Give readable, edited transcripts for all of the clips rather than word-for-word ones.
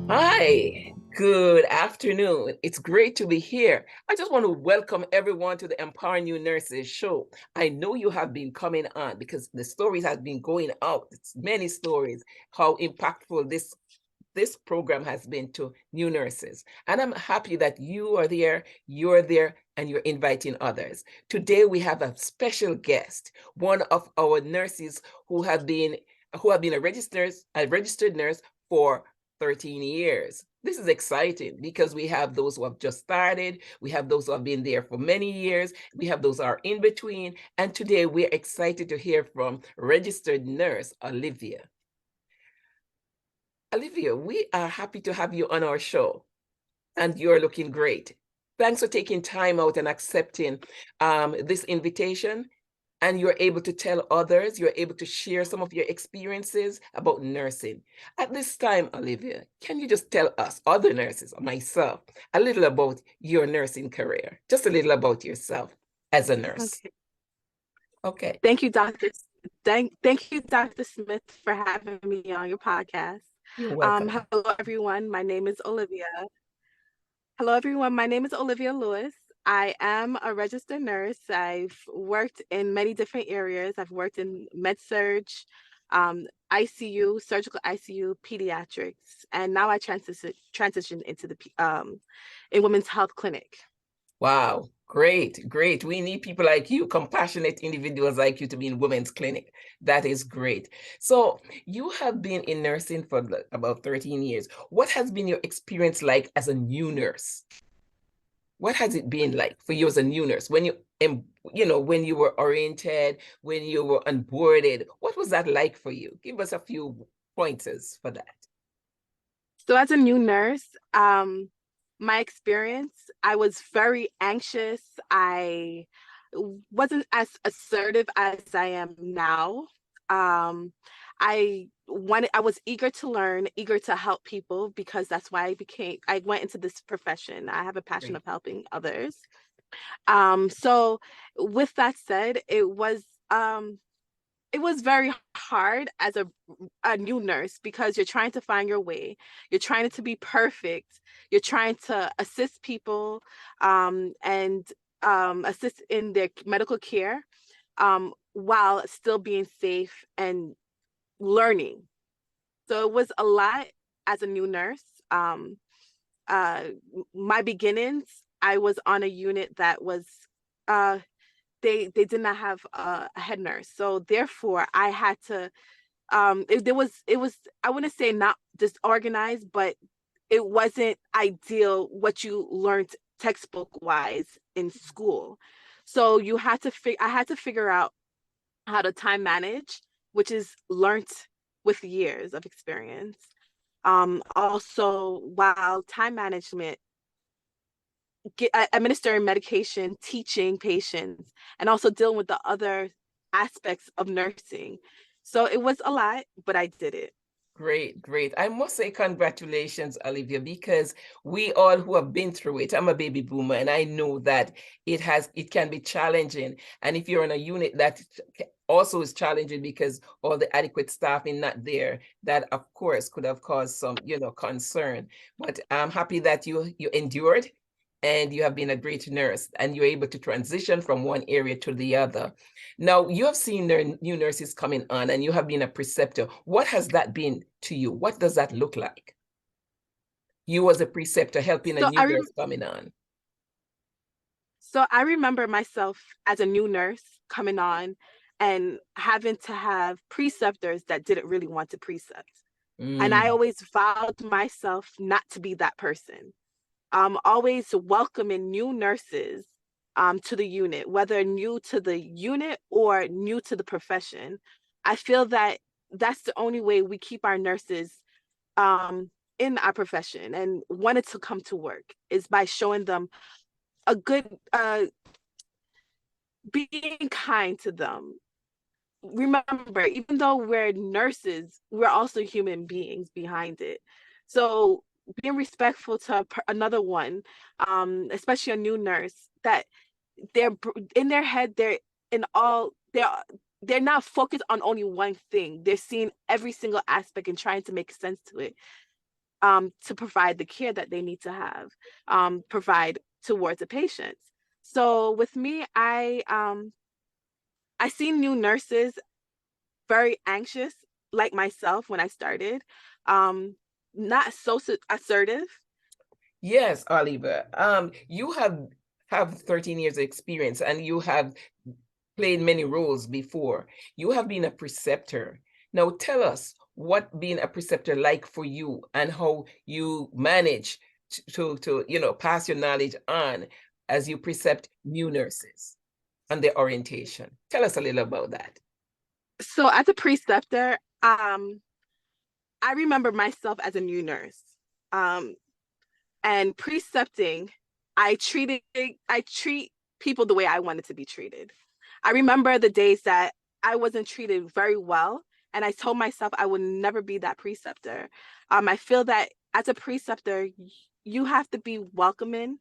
Hi, good afternoon. It's great to be here. I just want to welcome everyone to the Empower New Nurses show. I know you have been coming on because the stories have been going out. It's many stories, how impactful this program has been to new nurses. And I'm happy that you're there, and you're inviting others. Today we have a special guest, one of our nurses who have been a registered nurse for 13 years. This is exciting because we have those who have just started, we have those who have been there for many years, we have those who are in between, and today we're excited to hear from registered nurse Olivia. Olivia, we are happy to have you on our show, and you're looking great. Thanks for taking time out and accepting this invitation. And you're able to tell others, you're able to share some of your experiences about nursing. At this time, Olivia, can you just tell us, other nurses, or myself, a little about your nursing career? Just a little about yourself as a nurse. Okay. Okay. Thank you, Dr. Thank you, Dr. Smith, for having me on your podcast. You're welcome. Hello, everyone. My name is Olivia. Hello, everyone. My name is Olivia Lewis. I am a registered nurse. I've worked in many different areas. I've worked in med surg, ICU, surgical ICU, pediatrics, and now I transitioned into the in women's health clinic. Wow, great, great. We need people like you, compassionate individuals like you to be in women's clinic. That is great. So you have been in nursing for about 13 years. What has been your experience like as a new nurse? What has it been like for you as a new nurse when when you were oriented, when you were onboarded? What was that like for you? Give us a few pointers for that. So as a new nurse, my experience, I was very anxious. I wasn't as assertive as I am now. Um, I was eager to learn, eager to help people because that's why I went into this profession. I have a passion Great. of helping others. So with that said, it was very hard as a new nurse because you're trying to find your way. You're trying to be perfect. You're trying to assist people and assist in their medical care while still being safe and learning. So it was a lot as a new nurse. Uh, my beginnings, I was on a unit that was uh, they did not have a head nurse, so therefore I had to it was I wouldn't say not disorganized, but it wasn't ideal what you learned textbook wise in school. So I had to figure out how to time manage, which is learned with years of experience. Also, while time management, administering medication, teaching patients, and also dealing with the other aspects of nursing. So it was a lot, but I did it. Great, great. I must say congratulations, Olivia, because we all who have been through it, I'm a baby boomer, and I know that it can be challenging. And if you're in a unit that also is challenging because all the adequate staffing not there, that of course could have caused some, concern. But I'm happy that you endured and you have been a great nurse and you're able to transition from one area to the other. Now, you have seen the new nurses coming on and you have been a preceptor. What has that been to you? What does that look like? You as a preceptor helping a So new nurse coming on. I remember myself as a new nurse coming on and having to have preceptors that didn't really want to precept. And I Mm, always vowed myself not to be that person. Always welcoming new nurses to the unit, whether new to the unit or new to the profession. I feel that that's the only way we keep our nurses in our profession and wanted to come to work is by showing them a good, being kind to them. Remember, even though we're nurses, we're also human beings behind it. So being respectful to another one, especially a new nurse, that they're in their head, they're not focused on only one thing. They're seeing every single aspect and trying to make sense to it, to provide the care that they need to have, provide towards the patients. So with me, I see new nurses very anxious, like myself when I started, not so assertive. Yes, Oliver. You have 13 years of experience and you have played many roles before. You have been a preceptor. Now tell us what being a preceptor like for you and how you manage to pass your knowledge on as you precept new nurses and their orientation. Tell us a little about that. So as a preceptor, I remember myself as a new nurse. Um, and precepting, I treat people the way I wanted to be treated. I remember the days that I wasn't treated very well, and I told myself I would never be that preceptor. I feel that as a preceptor, you have to be welcoming,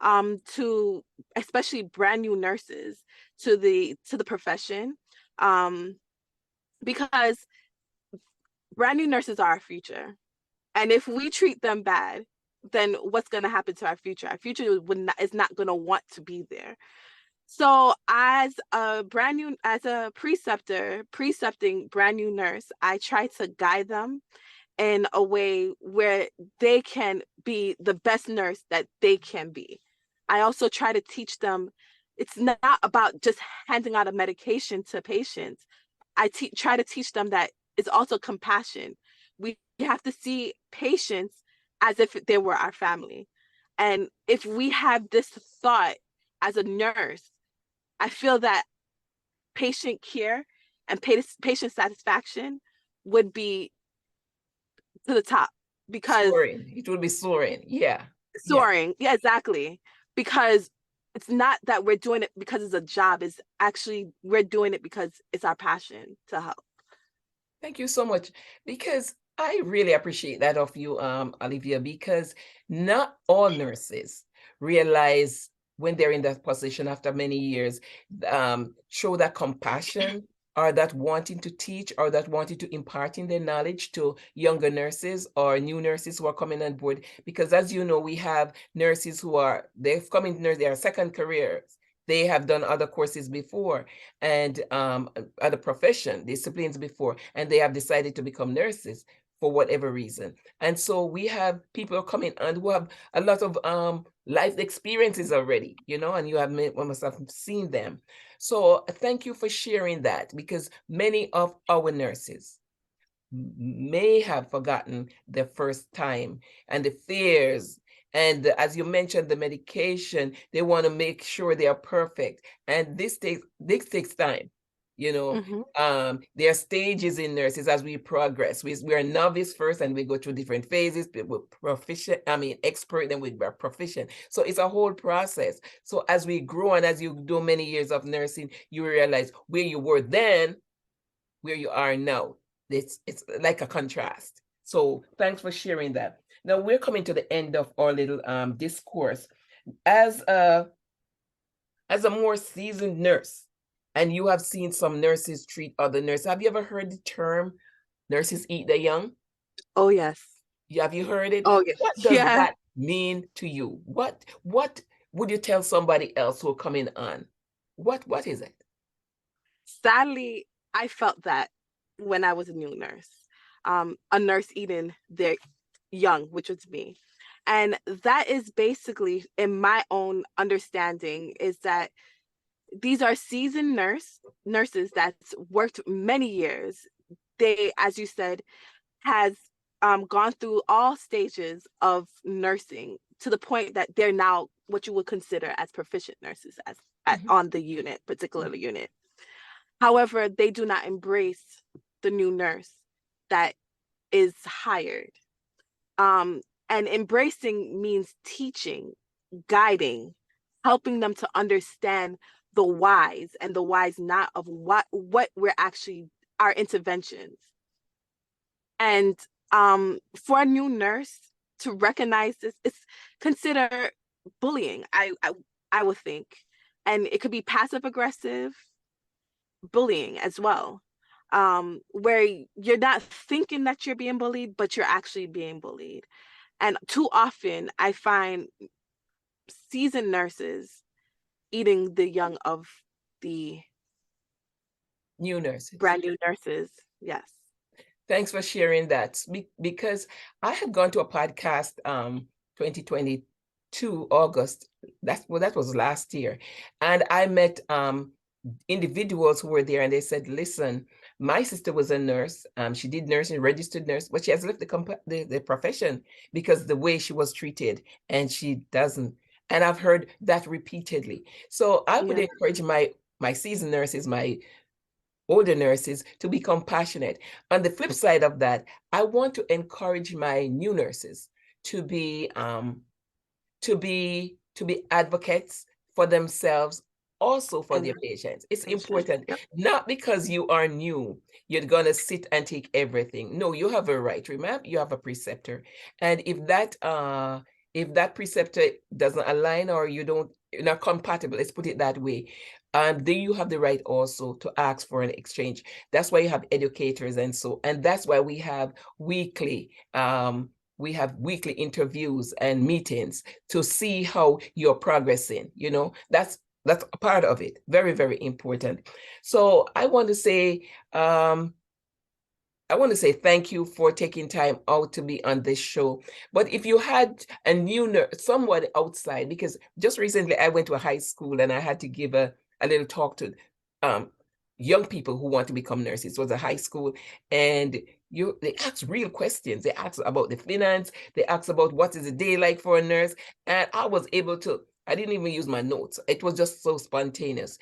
to especially brand new nurses to the profession, um, because brand new nurses are our future. And if we treat them bad, then what's going to happen to our future? Our future is not going to want to be there. So as a preceptor, precepting brand new nurse, I try to guide them in a way where they can be the best nurse that they can be. I also try to teach them it's not about just handing out a medication to patients. Try to teach them that it's also compassion. We have to see patients as if they were our family. And if we have this thought as a nurse, I feel that patient care and patient satisfaction would be to the top, because Soaring. It will be soaring. Yeah. Yeah. soaring. Yeah, exactly. Because it's not that we're doing it because it's a job. It's actually we're doing it because it's our passion to help. Thank you so much. Because I really appreciate that of you, Olivia, because not all nurses realize when they're in that position after many years, show that compassion or that wanting to teach or that wanting to impart in their knowledge to younger nurses or new nurses who are coming on board. Because as you know, we have nurses they've come in nurse, their second careers. They have done other courses before and other profession disciplines before, and they have decided to become nurses for whatever reason. And so we have people coming on who have a lot of life experiences already, and you must have seen them. So thank you for sharing that, because many of our nurses may have forgotten the first time and the fears. And as you mentioned, the medication, they want to make sure they are perfect. And this takes time. You know, Mm-hmm. there are stages in nurses as we progress. We're novice first and we go through different phases. We're proficient, expert, then we're proficient. So it's a whole process. So as we grow and as you do many years of nursing, you realize where you were then, where you are now. It's like a contrast. So thanks for sharing that. Now we're coming to the end of our little discourse. As a more seasoned nurse, and you have seen some nurses treat other nurses, have you ever heard the term nurses eat the young? Oh yes. Have you heard it? Oh yes. What does Yeah. that mean to you? What would you tell somebody else who are coming on? What is it? Sadly, I felt that when I was a new nurse. A nurse eating their young, which was me. And that is basically, in my own understanding, is that these are seasoned nurses that's worked many years. They, as you said, has gone through all stages of nursing to the point that they're now what you would consider as proficient nurses Mhm. on the unit, particular unit. However, they do not embrace the new nurse that is hired. Um, and embracing means teaching, guiding, helping them to understand the whys and the whys not of what we're actually our interventions. And for a new nurse to recognize this, it's consider bullying. I would think, And it could be passive aggressive bullying as well, where you're not thinking that you're being bullied, but you're actually being bullied. And too often, I find seasoned nurses eating the young of the New nurses. brand new nurses. Yes. Thanks for sharing that. Because I had gone to a podcast 2022 August. That was last year. And I met individuals who were there, and they said, listen, my sister was a nurse. She did nursing, registered nurse, but she has left the profession because the way she was treated, and she doesn't. And I've heard that repeatedly. So I would Yeah. encourage my seasoned nurses, my older nurses, to be compassionate. On the flip side of that, I want to encourage my new nurses to be advocates for themselves, also for And their patients. It's patients. important. Yep. Not because you are new, you're gonna sit and take everything. No, you have a right. Remember, you have a preceptor. And if that preceptor doesn't align, or you're not compatible, let's put it that way, then you have the right also to ask for an exchange. That's why you have educators, and that's why we have weekly interviews and meetings to see how you're progressing. That's a part of it. Very, very important. So I want to say thank you for taking time out to be on this show. But if you had a new nurse, someone outside, because just recently I went to a high school and I had to give a little talk to um, young people who want to become nurses. It was a high school, and they ask real questions. They ask about the finance. They ask about what is a day like for a nurse, and I didn't even use my notes. It was just so spontaneous.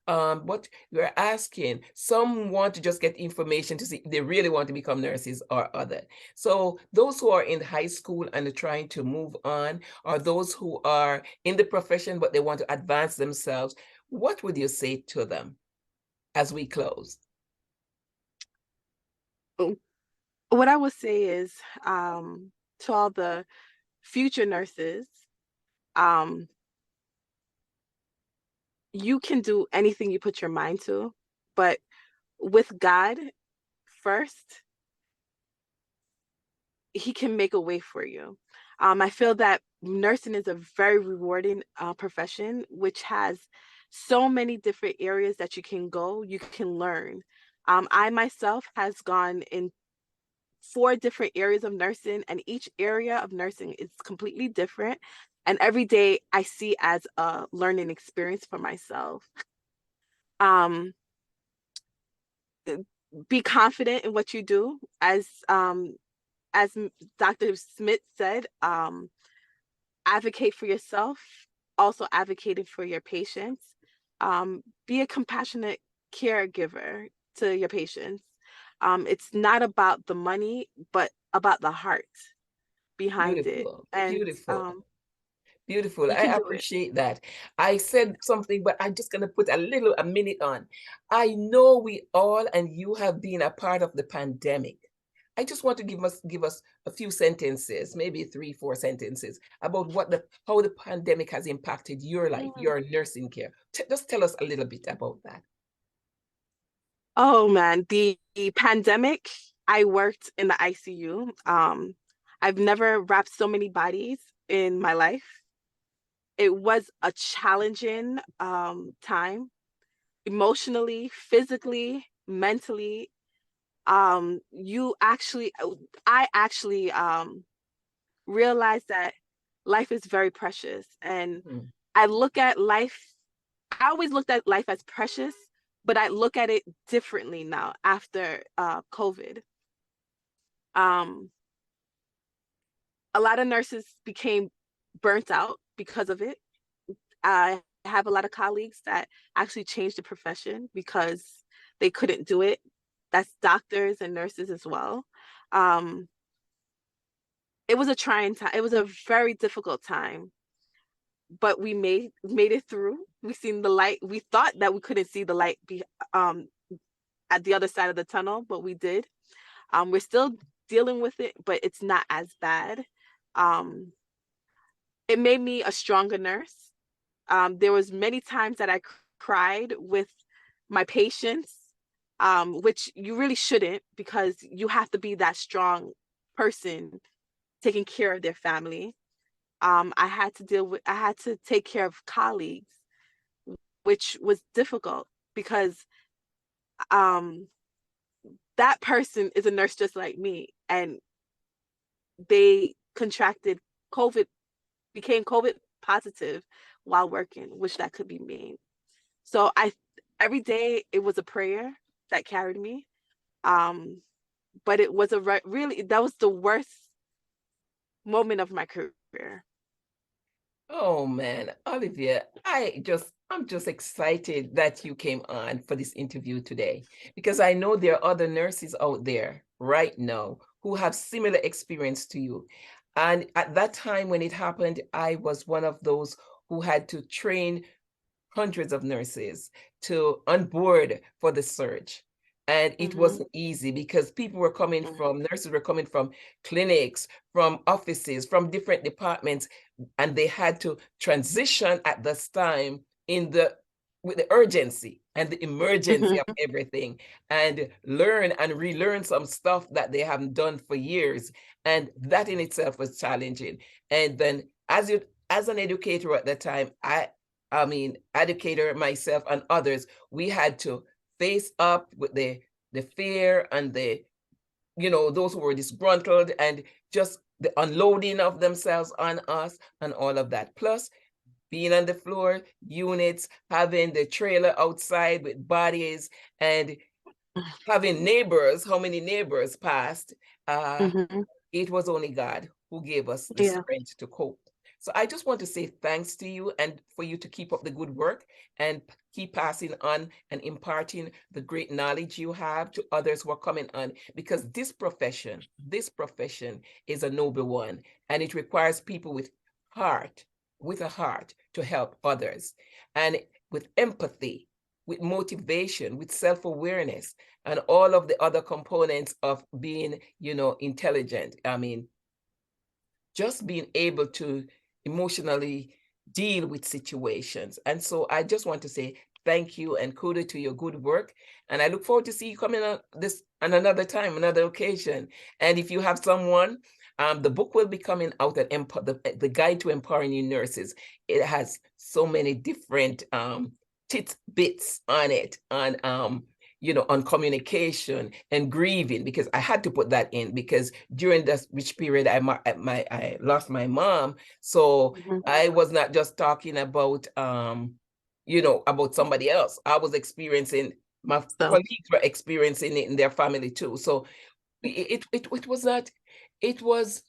But you're asking, some want to just get information to see if they really want to become nurses or other. So those who are in high school and are trying to move on, or those who are in the profession but they want to advance themselves, what would you say to them as we close? What I would say is, to all the future nurses, um, you can do anything you put your mind to, but with God first, He can make a way for you. I feel that nursing is a very rewarding profession, which has so many different areas that you can go, you can learn. I myself has gone in 4 different areas of nursing, and each area of nursing is completely different. And every day I see as a learning experience for myself. Um, be confident in what you do, as Dr. Smith said, advocate for yourself, also advocating for your patients. Be a compassionate caregiver to your patients. It's not about the money, but about the heart behind it. Beautiful, And beautiful. Beautiful. you I can do it. appreciate that. I said something, but I'm just going to put a minute on. I know we all, and you have been a part of the pandemic. I just want to give us a few sentences, maybe 3, 4 sentences about how the pandemic has impacted your life, Mm. your nursing care. Just tell us a little bit about that. Oh man, the pandemic, I worked in the ICU. I've never wrapped so many bodies in my life. It was a challenging time, emotionally, physically, mentally. You actually I actually realized that life is very precious, and Mhm. I look at life, I always looked at life as precious, but I look at it differently now after COVID. Um, a lot of nurses became burnt out because of it. I have a lot of colleagues that actually changed the profession because they couldn't do it. That's doctors and nurses as well. Um, it was a trying time. It was a very difficult time, but we made it through. We seen the light. We thought that we couldn't see the light um at the other side of the tunnel, but we did. We're still dealing with it, but it's not as bad. Um, it made me a stronger nurse. There was many times that I cried with my patients, which you really shouldn't, because you have to be that strong person taking care of their family. I had to take care of colleagues, which was difficult because um, that person is a nurse just like me, and they contracted COVID, became COVID positive while working, which that could be me. So every day it was a prayer that carried me. But it was really, that was the worst moment of my career. Oh man, Olivia, I'm just excited that you came on for this interview today because I know there are other nurses out there right now who have similar experience to you. And at that time when it happened, I was one of those who had to train hundreds of nurses to on board for the surge. And it Mm-hmm. wasn't easy because people were coming Mm-hmm. from, nurses were coming from clinics, from offices, from different departments, and they had to transition at this time in the with the urgency and the emergency of everything and learn and relearn some stuff that they haven't done for years. And that in itself was challenging. And then as an educator at that time, I mean, educator, myself, and others, we had to face up with the fear and the, those who were disgruntled and just the unloading of themselves on us and all of that. Plus, being on the floor, units, having the trailer outside with bodies, and having neighbors, how many neighbors passed. Mm-hmm. It was only God who gave us the Yeah. strength to cope. So I just want to say thanks to you and for you to keep up the good work and keep passing on and imparting the great knowledge you have to others who are coming on, because this profession is a noble one, and it requires people with a heart to help others, and with empathy, with motivation, with self-awareness, and all of the other components of being, intelligent. I mean, just being able to emotionally deal with situations. And so I just want to say thank you and kudos to your good work. And I look forward to see you coming on this on another time, another occasion. And if you have someone, the book will be coming out at the Guide to Empowering New Nurses. It has so many different tidbits on it, on communication and grieving, because I had to put that in because during this which period I lost my mom. So Mm-hmm. I was not just talking about about somebody else. I was experiencing, my So. colleagues were experiencing it in their family too. So it was not, it was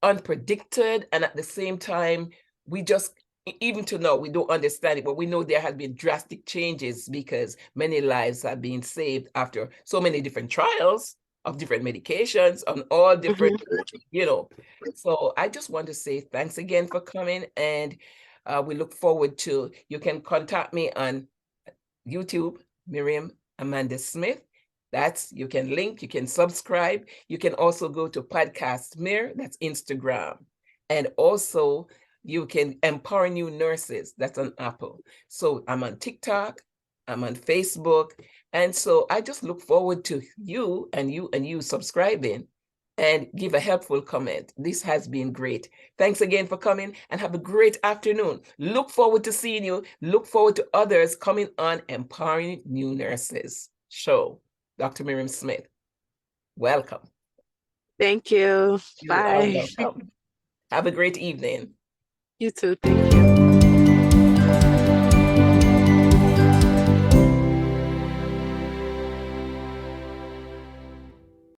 unpredicted, and at the same time we just, even to now we don't understand it, but we know there has been drastic changes because many lives have been saved after so many different trials of different medications on all different, Mm-hmm. you know. So I just want to say thanks again for coming, and we look forward to, you can contact me on YouTube, Miriam Amanda Smith. You can link, you can subscribe. You can also go to Podcast Mir, that's Instagram. And also you can Empower New Nurses, that's on Apple. So I'm on TikTok, I'm on Facebook. And so I just look forward to you subscribing and give a helpful comment. This has been great. Thanks again for coming, and have a great afternoon. Look forward to seeing you. Look forward to others coming on Empowering New Nurses show. Dr. Miriam Smith, welcome. Thank you. You are Bye. welcome. Have a great evening. You too. Thank you.